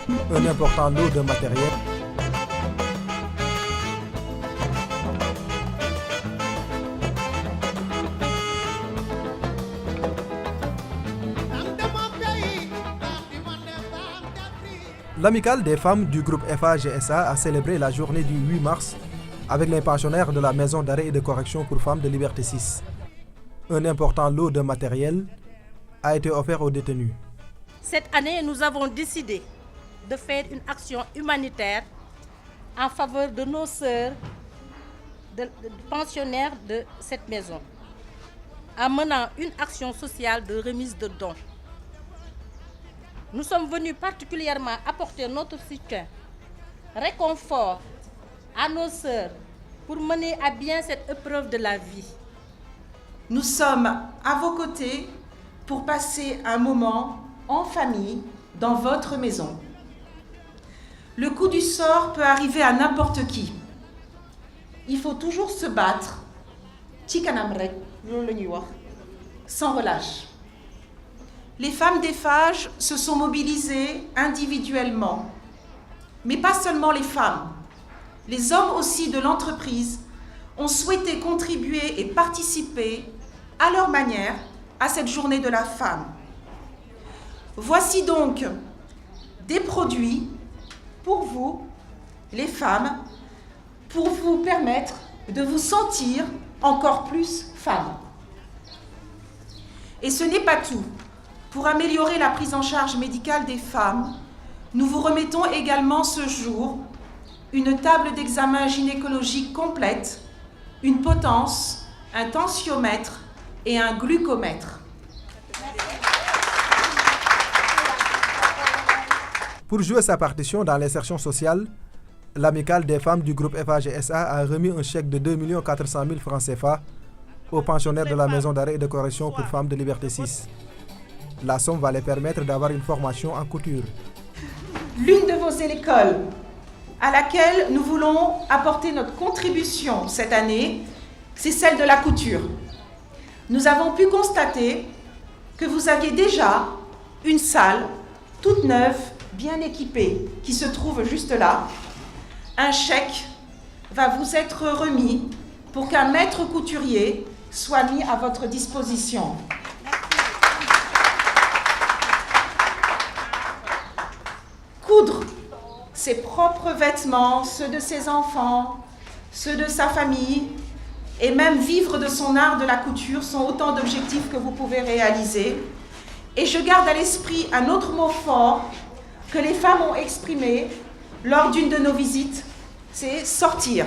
un important lot de matériel. L'amicale des femmes du groupe FAGSA a célébré la journée du 8 mars avec les pensionnaires de la maison d'arrêt et de correction pour femmes de Liberté 6. Un important lot de matériel a été offert aux détenus. Cette année, nous avons décidé de faire une action humanitaire en faveur de nos sœurs de pensionnaires de cette maison, en menant une action sociale de remise de dons. Nous sommes venus particulièrement apporter notre soutien, réconfort à nos sœurs pour mener à bien cette épreuve de la vie. Nous sommes à vos côtés pour passer un moment en famille dans votre maison. Le coup du sort peut arriver à n'importe qui. Il faut toujours se battre, sans relâche. Les femmes des FAGE se sont mobilisées individuellement, mais pas seulement les femmes. Les hommes aussi de l'entreprise ont souhaité contribuer et participer à leur manière à cette journée de la femme. Voici donc des produits pour vous, les femmes, pour vous permettre de vous sentir encore plus femme. Et ce n'est pas tout. Pour améliorer la prise en charge médicale des femmes, nous vous remettons également ce jour une table d'examen gynécologique complète, une potence, un tensiomètre et un glucomètre. Pour jouer sa partition dans l'insertion sociale, l'amicale des femmes du groupe FAGSA a remis un chèque de 2 400 000 francs CFA aux pensionnaires de la maison d'arrêt et de correction pour femmes de Liberté 6. La somme va les permettre d'avoir une formation en couture. L'une de vos écoles à laquelle nous voulons apporter notre contribution cette année, c'est celle de la couture. Nous avons pu constater que vous aviez déjà une salle toute neuve, bien équipée, qui se trouve juste là. Un chèque va vous être remis pour qu'un maître couturier soit mis à votre disposition. Coudre ses propres vêtements, ceux de ses enfants, ceux de sa famille, et même vivre de son art de la couture sont autant d'objectifs que vous pouvez réaliser. Et je garde à l'esprit un autre mot fort que les femmes ont exprimé lors d'une de nos visites, c'est sortir.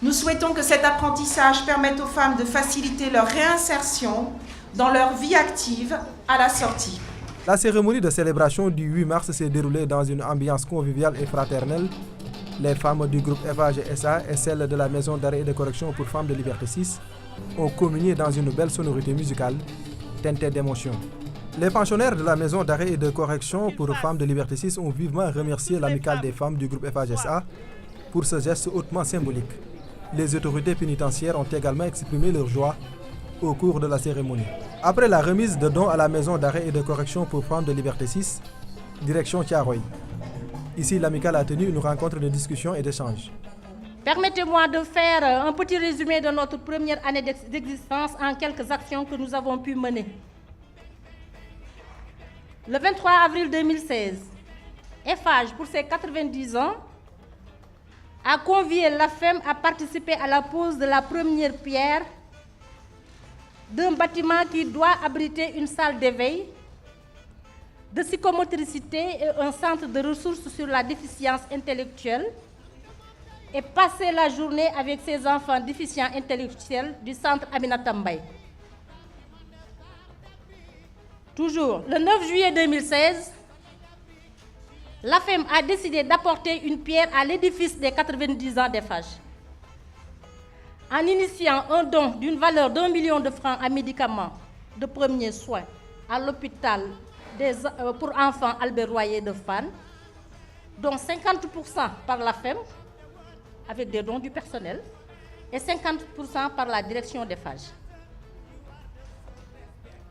Nous souhaitons que cet apprentissage permette aux femmes de faciliter leur réinsertion dans leur vie active à la sortie. La cérémonie de célébration du 8 mars s'est déroulée dans une ambiance conviviale et fraternelle. Les femmes du groupe FAGSA et celles de la maison d'arrêt et de correction pour femmes de Liberté 6 ont communié dans une belle sonorité musicale teintée d'émotion. Les pensionnaires de la maison d'arrêt et de correction pour femmes de Liberté 6 ont vivement remercié l'amicale des femmes du groupe FAGSA pour ce geste hautement symbolique. Les autorités pénitentiaires ont également exprimé leur joie au cours de la cérémonie. Après la remise de dons à la maison d'arrêt et de correction pour femmes de Liberté 6, direction Thiaroye. Ici, l'amicale a tenu une rencontre de discussion et d'échange. Permettez-moi de faire un petit résumé de notre première année d'existence en quelques actions que nous avons pu mener. Le 23 avril 2016, FAGE, pour ses 90 ans, a convié la FEM à participer à la pose de la première pierre d'un bâtiment qui doit abriter une salle d'éveil, de psychomotricité et un centre de ressources sur la déficience intellectuelle, et passer la journée avec ses enfants déficients intellectuels du centre Aminata Mbaye. Toujours, le 9 juillet 2016, la FEM a décidé d'apporter une pierre à l'édifice des 90 ans des FAGE, en initiant un don d'une valeur d'1 million de francs en médicaments de premiers soins à l'hôpital pour enfants Albert Royer de Fann, dont 50% par la FEM, avec des dons du personnel, et 50% par la direction des FAGE.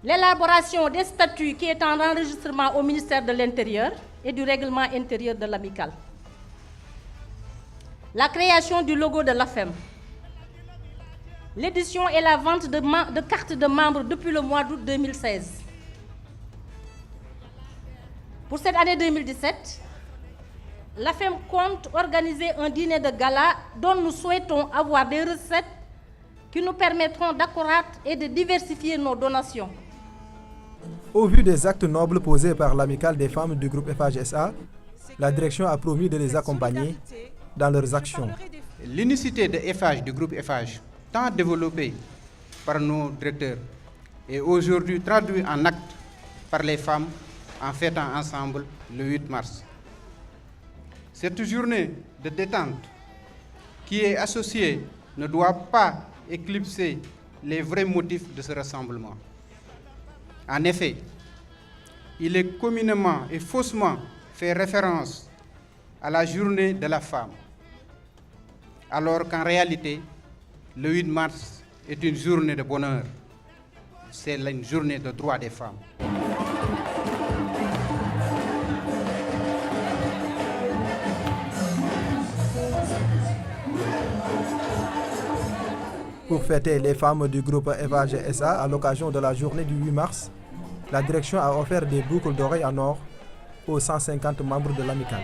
l'élaboration des statuts qui est en enregistrement au ministère de l'Intérieur et du règlement intérieur de l'amicale, la création du logo de l'AFEM, l'édition et la vente de cartes de membres depuis le mois d'août 2016. Pour cette année 2017, l'AFEM compte organiser un dîner de gala dont nous souhaitons avoir des recettes qui nous permettront d'accroître et de diversifier nos donations. Au vu des actes nobles posés par l'amicale des femmes du groupe FHSA, la direction a promis de les accompagner dans leurs actions. L'unicité de FH, du groupe FH, tant développée par nos directeurs, est aujourd'hui traduite en actes par les femmes en fêtant ensemble le 8 mars. Cette journée de détente qui est associée ne doit pas éclipser les vrais motifs de ce rassemblement. En effet, il est communément et faussement fait référence à la journée de la femme, alors qu'en réalité, le 8 mars est une journée de bonheur. C'est une journée de droit des femmes. Pour fêter les femmes du groupe FHSA à l'occasion de la journée du 8 mars, la direction a offert des boucles d'oreilles en or aux 150 membres de l'amicale.